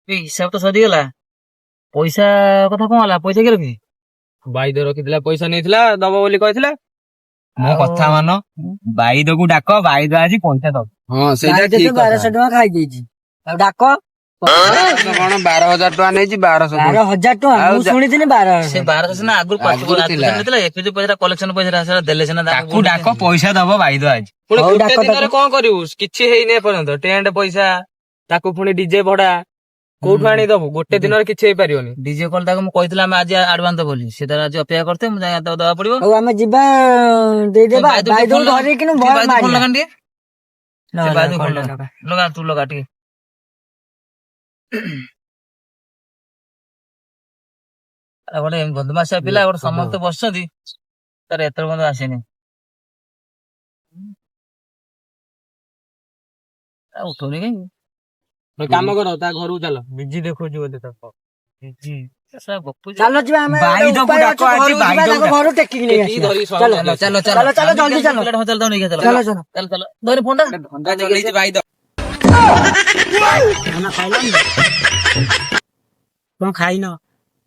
ହିସାବ ତ ସରିଗଲା। ପଇସା କଥା କଣ ହେଲା? ପଇସା କିଏ ରଖିଛି? ବାଇଦ ରଖିଥିଲା, ପଇସା ନେଇଥିଲା, ଦବ ବୋଲି କହିଥିଲା। ମୋ କଥା ମାନ, ବାଇଦକୁ ଡାକ, ବାଇଦ ଆଜି ପଇସା ଦବ। ହଁ ସେଇଟା ଠିକ କଥା। 1200 ଟଙ୍କା ଖାଇଦେଇଛି ଆଉ ଡାକ। କଣ 12,000 ଟଙ୍କା ନେଇଛି? 1200 12,000 ଟଙ୍କା ଆଉ ମୁଁ ଶୁଣିଥିଲି 12,000। ସେ 1200 ସିନା ଆଗରୁ ଥିଲା। ନେଇଥିଲା, ଏବେ ଯୋଉ ପଇସା କଲେକ୍ସନ ପଇସା ଦେଲେ ସିନା ତାକୁ ଡାକ, ପଇସା ଦବ ବାଇଦ ଆଜି। ପୁଣି ହଉ, ଗୋଟେ ଡାକ ଦିନରେ ତାକୁ। କଣ କରିବୁ? କିଛି ହେଇନି ଏପର୍ଯ୍ୟନ୍ତ। ଟେଣ୍ଟ ପଇସା, ତାକୁ ପୁଣି ଡିଜେ ଭଡା କୋଉଠୁ ଆଣି ଦବୁ? ଗୋଟେ ଦିନରେ କିଛି ହେଇପାରିବନି। ଡିଜେ କଲ ତାକୁ ମୁଁ କହିଥିଲି ଆମେ ଆଜି ଆଡଭାନ୍ସ ଦବ ବୋଲି, ସେ ତାର ଆଜି ଅପେକ୍ଷା କରିତେ ମୁଁ ଯାଇ ଦବାକୁ ପଡିବ। ହଉ ଆମେ ଯିବା ଦେଇଦେବା। ବାଇଦକୁ ଧରିକିନି ଭୟ ଫୋନ ମାରିବା। ଲଗାନି ଟିକେ। ଲଗା, ସେ ବାଇଦକୁ ଲଗା, ଫୋନ ଲଗା। ଲଗା, ଲଗା ତୁ ଲଗା ଟିକେ। ଗୋଟେ ବଦମାସିଆ ପିଲା, ଗୋଟେ ସମସ୍ତେ ବସିଛନ୍ତି, ତାର ଏତେ ପର୍ଯ୍ୟନ୍ତ ଆସିନି। ଉଠୁନି କାହିଁକି? କାମ କର, ତା ଘରକୁ ଚାଲ। ବିଜି ଦେଖୁଛି ବୋଧେ ତାକୁ। ବିଜି ଚାଲ ଯିବା ଆମେ। ବାଇଦକୁ ଉପାୟ ଡାକ ଅଛି, ଆଜି, ଘରକୁ ଯିବା, ବାଇଦକୁ ତାଙ୍କ ଡାକ। ଘରୁ ଟେକିକି ନେଇ ଆସିବା। ଧରି ଚାଲ ଚାଲ ଚାଲ ଚାଲ ଚାଲ ଜଲ୍ଦି ଚାଲ। ଚାଲ ଚାଲ। ଧରି ଫୋନଟା। ବାଇଦ ଖାନା ଖାଇଲନି? କଣ ଖାଇନ?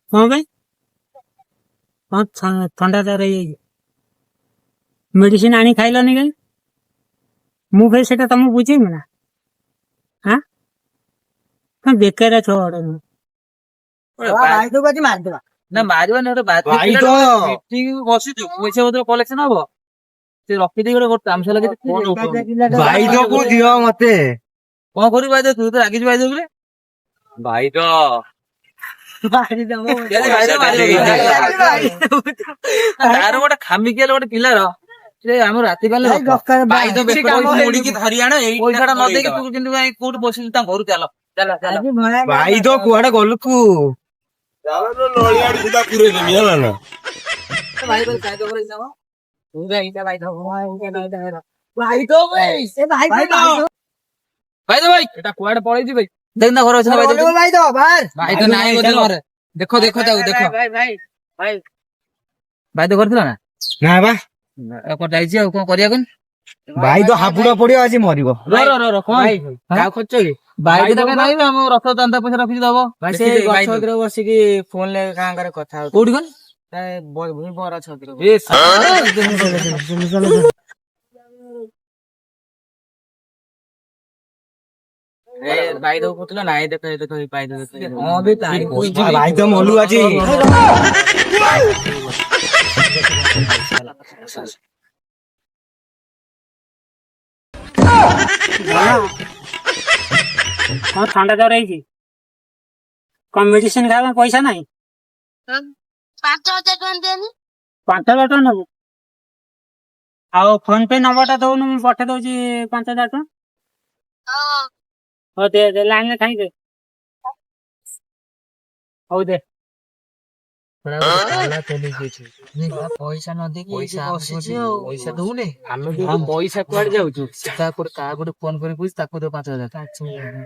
କଣ ପାଇଁ? କଣ ଥଣ୍ଡା ଜର ହେଇଯାଇଛି? ମେଡିସିନ ଆଣି ଖାଇଲନି କାଇଁ? ମୁଁ ଫେର ସେଟା ତମକୁ ବୁଝେଇବି ନା? ହଁ ତମେ ବେକାର ଛଅ ମାରିଦବା। ନା ମାରିବାନି, ଗୋଟେ ମିଟିଂ ବସିଛୁ, ପଇସା ପତ୍ର କଲେକ୍ସନ ହବ, ସେ ରଖିଦେଇ ଗୋଟେ ତାମସା ଲଗେଇ ବାଇଦକୁ ଦିଅ ମତେ। କଣ କରିବୁ ବାଇଦ? ତୁ ତ ରାଗିଛୁ ବାଇଦ ଉପରେ। ବାଇଦ ତାର ଗୋଟେ ଖାମିକିଆଲ ଗୋଟେ ପିଲାର, ସେ ଆମ ରାତି ପାଇଲେ ବାଇଦ ମୁଡିକି ଧରି ଆଣ। ପଇସା ଟା ନ ଦେଇକି ତୁ କିନ୍ତୁ କୋଉଠି ବସିଛୁ? ତାଙ୍କ ଘରୁ ଚାଲ ଚାଲ ଚାଲ। ବାଇଦ କୁଆଡେ ଗଲୁ ତୁ? ବାଇଦ ଭାଇ ଏଟା କୁଆଡେ ପଳେଇଛି ଭାଇ? ଦେଖ ନା ଘରେ ଅଛି ନା ବାଇଦ? ବାଇଦ ନାହିଁ ବୋଧେ ଘରେ। ଦେଖ ଦେଖ ତାକୁ ଦେଖ। ବାଇଦ କରିଥିଲା ନା? ନା ବା, କଣ ଯାଇଛି ଆଉ କଣ କରିବା କହନି? ବାଇଦ ହାବୁଡ ପଡିବ ଆଜି ମରିବ। କାହା ଖର୍ଚ୍ଚ କି? ବାଇଦ ଟା କାଇଁ ନାହିଁ? ଆମ ରଥ ଚାନ୍ଦା ପଇସା ରଖିଛି ଦବ। ସେ ଗଛ ଉପରେ ବସିକି ଫୋନ ରେ ଗାଁ ଗାଁରେ କଥା ହଉଛି। କୋଉଠି କହନି? ବର ଛତ୍ର। ବାଇଦ କହୁଥିଲା ନା? ଏଇ ଦେଖ ଏଇ ବାଇଦ ଦେଖ। ହଁ ବେ ବାଇଦ ମଲୁ ଆଜି। କଣ ଥଣ୍ଡା ଜର ହେଇଛି? କଣ ମେଡିସିନ ଖାଇବା ପଇସା ନାହିଁ? 5,000 ଟଙ୍କା ଦିଅନି। 5,000 ଟଙ୍କା ନେବୁ? ଆଉ ଫୋନ ପେ ନମ୍ବର ଟା ଦଉନୁ, ମୁଁ ପଠେଇ ଦଉଛି 5,000 ଟଙ୍କା। ହଉ ଦେ ଲାଇନ ରେ ଖାଇଦେ। ହଉ ଦେ। ପଇସା ନ ଦେଇକି ପଇସା ଦଉନି। ଆମେ ପଇସା କୁଆଡେ ଯାଉଛୁ? କାହାକୁ ଗୋଟେ ଫୋନ କରି କହୁଛି, ତାକୁ ଦବ 5,000।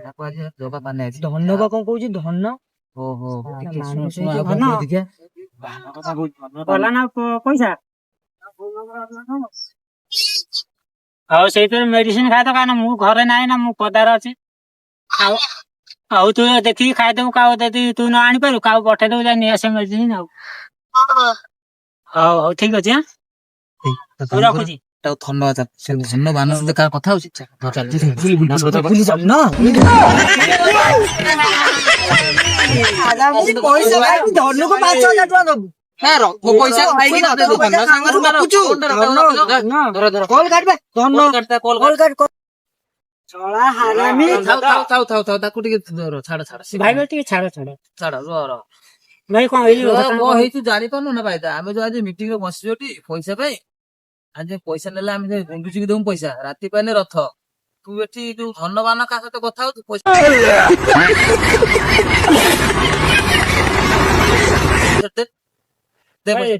ତାକୁ ଆଜି ଦବା ପାନେ ଆଜି ଧନ ବା କଣ କହୁଛି? ଧନ ଓହୋ ଗଲା ନା ପଇସା? ଆଉ ସେଇଥିରେ ମେଡିସିନ ଖାଇଦ, କାରଣ ମୁଁ ଘରେ ନାହିଁ ନା, ମୁଁ ପଦାରେ ଅଛି। ଆଉ ତୁ ଦେଖିକି ଖାଇଦବୁ। କାହାକୁ ଯଦି ତୁ ନ ଆଣିପାରୁ, କାହାକୁ ପଠେଇଦବୁ, ଯାଇ ନେଇ ଆସିବ ମେଡିସିନ। ଆଉ ହଉ ହଉ ଠିକ ଅଛି। ମୁଁ ରଖୁଛି। ଧନ୍ୟବାଦ। ଧନ ବାନ ସହିତ କାହା କଥା ହଉଛି? ଧନକୁ 5,000 ଟଙ୍କା ଦବୁ। ପଇସା ଖାଇକି ତାକୁ ଟିକେ ଛାଡ ଭାଇ ଟିକେ ଛାଡ ଭାଇ। କଣ କଣ ହେଇଛି ଜାଣିପାରୁନୁ ନା ଭାଇ? ଆମେ ଯୋଉ ଆଜି ମିଟିଂ ରେ ବସିଛୁ ଏଠି ପଇସା ପାଇଁ, ଆଜି ପଇସା ନେଲେ ଆମେ ଗୁଣ୍ଡୁଚିକି ଦବୁ ପଇସା, ରାତି ପାଇଲେ ରଥ। ତୁ ଏଠି ଯୋଉ ଧନବାନ କାହା ସହିତ କଥା ହଉଛୁ? ପଇସା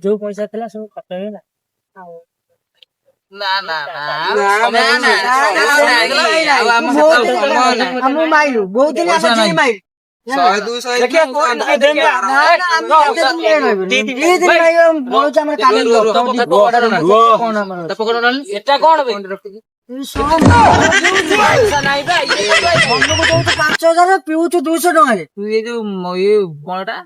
ଯୋଉ ପଇସା ଥିଲା ସବୁ ଖର୍ଚ୍ଚ ହେଇଗଲା। ନା ନା ମୁଁ ମାଇଲୁ ବହୁତ ଦିନ ମାଇଲୁ। 100 200 ଏଟା କଣ? ଧନକୁ ଦଉଛୁ 5,000 ପିଉଛୁ 200 ଟଙ୍କାରେ। ତୁ ଏ ଯୋଉ ଇଏ କଣଟା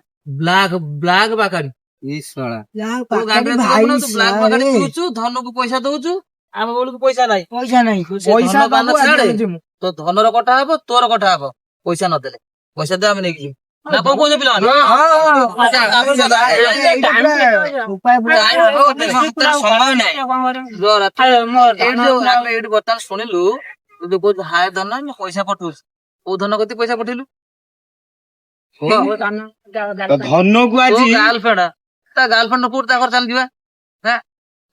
ବ୍ଲାକ୍ ବାକାଡି ତୁ ଗାଡିରେ ଭାଇ ତୁ ବ୍ଲାକ୍ ବାକାଡି ପିଉଛୁ, ଧନକୁ ପଇସା ଦଉଛୁ, ଆମ ବେଳକୁ ପଇସା ନାହିଁ। ପଇସା ନାହିଁ ପଇସା ଦବୁ, ଛାଡେ, ଆଜି ଯିବୁ। ତ ଧନର କଟା ହବ, ତୋର କଟା ହବ। ପଇସା ନଦେଲେ ପଇସା ଦେ, ଆମେ ନେଇକି ଯିବୁ। ନା କଣ କହୁଛ ପିଲାମାନେ? ଉପାୟ ପୁରା ସମୟ ନାହିଁ। ଆମେ ଏଇଠି ବର୍ତ୍ତମାନ ଶୁଣିଲୁ ତୁ ଯୋଉ କହୁଛୁ ହାୟ ଧନ, ମୁଁ ପଇସା ପଠଉଛି। କୋଉ ଧନ କତି ପଇସା ପଠେଇଲୁ? ଧନକୁ ଆଜି ଗାର୍ଲଫ୍ରେଣ୍ଡ, ତା ଗାର୍ଲଫ୍ରେଣ୍ଡ କୋଉଠି ତା ଘର ଚାଲିଯିବା।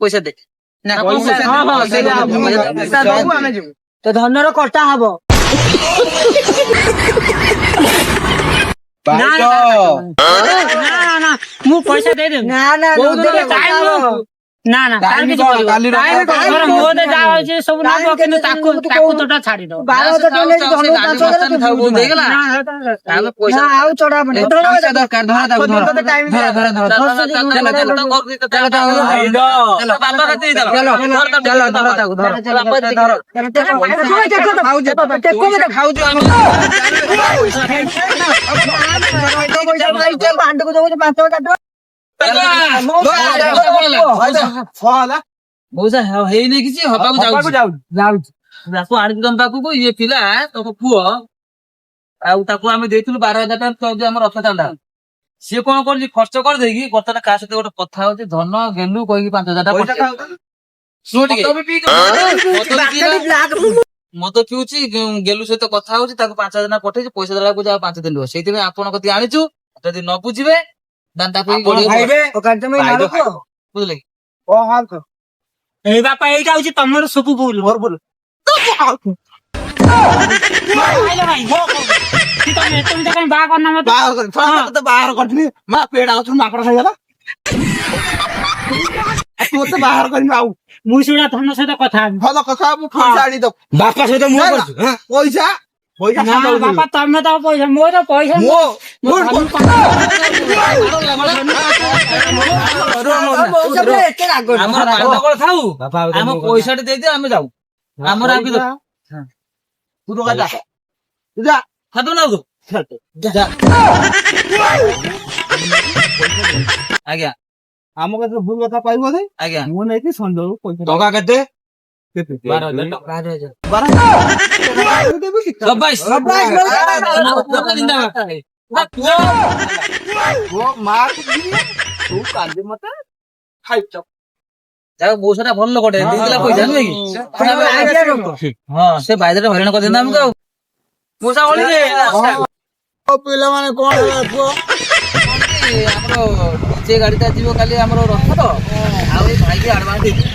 ପଇସା ଦେ। ନା ପଇସା ପଇସା ଦବୁ, ଆମେ ଯିବୁ। ତ ଧନର କଟା ହବ। ଭାଇ ତ ନା ମୁଁ ପଇସା ଦେଇଦେବି। ନା ନା ନଦେଲେ କଟା ହବ। ନା ତାର କାଲି କିଛି କଣ? କରିବ। କାଲି ତୋର ମୋ ଦେହ ଯାହା ହଉଛି ସବୁ ନବ, କିନ୍ତୁ ତାକୁ ତୋଟା ଛାଡିଦବ। 12,000 ଟଙ୍କା ନେଇକି ଧନକୁ 5,000 ତୁ ପିଉଛୁ ନା। ହେଇଗଲା। ଆମେ ନା ପଇସା ଆଉ ଚଢା ହବନି। ପଇସା ଦରକାର, ଧର ତାକୁ, ଧର। ତତେ time ଧର, ଧର, ଧର। ବାପା କତି ଚାଲ, ଚାଲ, ଧର ତାକୁ, ଧର। ପାଣ୍ଡକୁ ଦଉଛି 5,000 ଟଙ୍କା। ମଉସା ହେଇନି କିଛି, ହବାକୁ ଯାଉଛି। ତାକୁ ଆଣିଛୁ ତମ ପାଖକୁ, ଇଏ ପିଲା ତମ ପୁଅ, ଆଉ ତାକୁ ଆମେ ଦେଇଥିଲୁ 12,000 ଟଙ୍କା ଯୋଉ ଆମର ରଥ ଚାନ୍ଦା। ସିଏ କଣ କରୁଛି, ଖର୍ଚ୍ଚ କରିଦେଇକି ବର୍ତ୍ତମାନ କାହା ସହିତ ଗୋଟେ କଥା ହଉଛି, ଧନ ଗେଲୁ କହିକି 5,000 ଟଙ୍କା ପଠେଇ। ଶୁଣ ଟିକେ, ମଦ ପିଉଛି, ଗେଲୁ ସହିତ କଥା ହଉଛି, ତାକୁ 5,000 ଟଙ୍କା ପଠେଇଛି, ପଇସା ଦେଲା ବେଳକୁ ଯାଉ 5 ଦିନ ରୁହ। ସେଇଥିପାଇଁ ଆପଣଙ୍କ କତିକି ଆଣିଛୁ, ଯଦି ନ ବୁଝିବେ ତାକୁ ଖାଇବେ ବୁଝିଲେ କି? ଏଇ ବାପା, ଏଇଟା ହଉଛି ତମର ସବୁ ଭୁଲ। ମୋର ଭୁଲ। ବାହା କରନା ମତେ। ବାହାର କରିଥିଲି, ମା ପେଡା ଅଛୁ, ମାଙ୍କଡ ଖାଇଗଲା। ତୁ ମତେ ବାହାର କରିବି ଆଉ ମୁଁ ସେଟା ଧନ ସହିତ କଥା ହେବି। ଭଲ କଥା, ମୁଁ ପଇସା ଆଣିଦବ। ବାପା ସହିତ ମୁଁ କରୁଛୁ ପଇସା ପଇସା ନା ବାପା, ତମେ ତ ପଇସା, ମୋର ପଇସା ଆମର ପାଣ୍ଡଗୋଳ ଥାଉ, ଆମ ପଇସା ଟେ ଦେଇଦିଅ, ଆମେ ଯାଉ। ଆମର ଆଉ କିଛି ତୁ ତ ଯା, ଯା। ହାତ ନାଉ ଆଜ୍ଞା, ଆମ କେତେ ଭୁଲ କଥା ପାଇବ ନାଇଁ। ଆଜ୍ଞା। ମୁଁ ନେଇକି ସଞ୍ଜକୁ ପଇସା ଟଙ୍କା କେତେ? 12,000 ଟଙ୍କା। 27। ଯାହା ମଉସାଟା ଭଲ ଲୋକଟେ, ଦେଇଥିଲା ପଇସା ନୁହେଁ କି? ହଁ, ସେ ବାଇଦଟା ହଇରାଣ କରିଦେଲା ଆମକୁ ଆଉ। ମଉସା ଓଳିକି ପିଲାମାନେ କଣ ହେଲା କୁହ? ଆମର ଡିଜେ ଗାଡିଟା ଯିବ କାଲି ଆମର ରଥ ତ, ଆଉ ଏଇ ଭାଇକି ଆଡଭାନ୍ସ ଦେଇଥିଲି।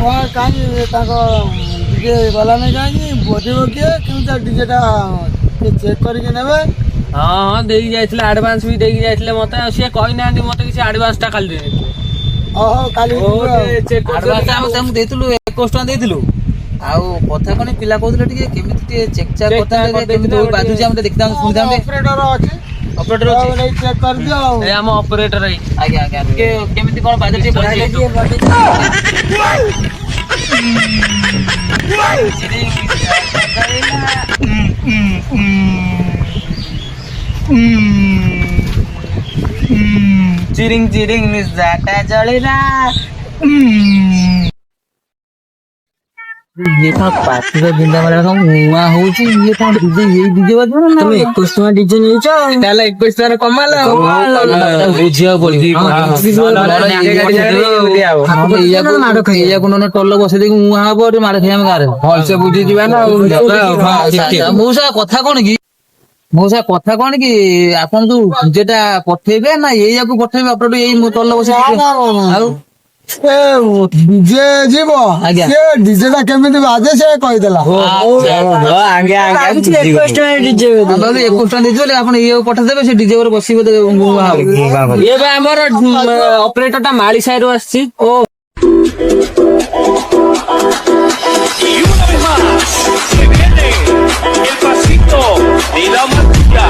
କଣ କାହିଁକି ତାଙ୍କ ଡିଜେ ଗଲା ନାଇଁ, କାହିଁକି ବଜେଇବ କିଏ? କେମିତି ଡିଜେ ଟା ଚେକ୍ କରିକି ନେବେ। ହଁ ଦେଇକି ଯାଇଥିଲେ, ଆଡଭାନ୍ସ ବି ଦେଇକି ଯାଇଥିଲେ ମତେ। ଆଉ ସିଏ କହିନାହାନ୍ତି ମତେ କିଛି, ଆଡଭାନ୍ସ ଟା କାଲି ଦେଇଥିଲେ। ଓହୋ, କାଲି ଆଡଭାନ୍ସ ଆମେ ତାଙ୍କୁ ଦେଇଥିଲୁ 21 ଟଙ୍କା ଦେଇଥିଲୁ। ଆଉ କଥା କଣ, ପିଲା କହୁଥିଲେ ଟିକେ କେମିତି ଟିକେ ଚେକ୍ ଚାକ୍ କରିଥାନ୍ତେ, କେମିତି ବାଜୁଛି ଆମେ ଦେଖିଥାନ୍ତୁ, ଶୁଣିଥାନ୍ତେ। ଅପରେଟର ଅଛି, ଅପରେଟର ଅଛି, ଚେକ୍ କରିଦିଅ ଆଉ। ଏ ଆମ ଅପରେଟର ଏଇ। ଆଜ୍ଞା ଆଜ୍ଞା, ଟିକେ କେମିତି କଣ ବାଜୁଛି ଟିକେ ଚିରିଂ ଚିରିଂ ନିଜାଟା ଜଳିଲା। ଇଏ କଣ ପାଟିର ବିନ୍ଧା ମାରିଲା କଣ ନୂଆ ହଉଛି, ଇଏ କଣ ଡିଜେ, ଏଇ ଡିଜେ ବାଜିବ ନା? ତମେ 21 ଟଙ୍କା ଡିଜେ ନେଇଛ, ତାହେଲେ 21 ଟଙ୍କାରେ କମାଲ। ବୁଝିବାକୁ ପଡିବ। ଏଇଆକୁ ନହେଲେ ଟଲ ବସେଇ ଦେଇକି ମୁହାଁ ହବ, ମାଡ ଖାଇ ଆମ ଗାଁରେ ଭଲସେ ବୁଝିଯିବା ନା ଆଉ। ମଉସା କଥା କଣ କି, ମଉସା କଥା କଣ କି, ଆପଣ ଯୋଉ ଡିଜେଟା ପଠେଇବେ ନା ଏଇଆକୁ ପଠେଇବେ? ଅପରେଟର ଏଇ ଟଲ ବସେଇ ଆଉ ଡିଜେ ଯିବ, ଆଜ୍ଞା। ସେ ଡିଜେ ଟା କେମିତି ବାଜେ ସେ କହିଦେଲା। 21 ଟଙ୍କା ଡିଜେ। 21 ଟଙ୍କା ଦେଇଛୁ ବୋଲି ଆପଣ ଇଏ ପଠେଇଦେବେ, ସେ ଡିଜେ ଉପରେ ବସିବ। ଏବେ ଆମର ଅପରେଟର ଟା ମାଳି ସାହିରୁ ଆସିଛି। ଓ Y una vez más, se viene el pasito de la maldita,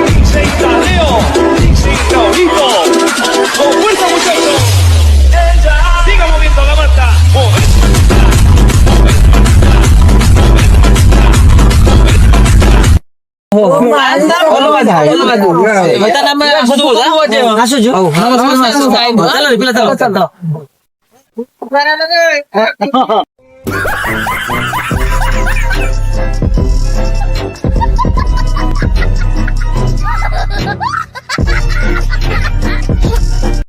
dice Tadeo, dice Raulito, con fuerza muchachos, siga moviendo la mata. ଚାଲ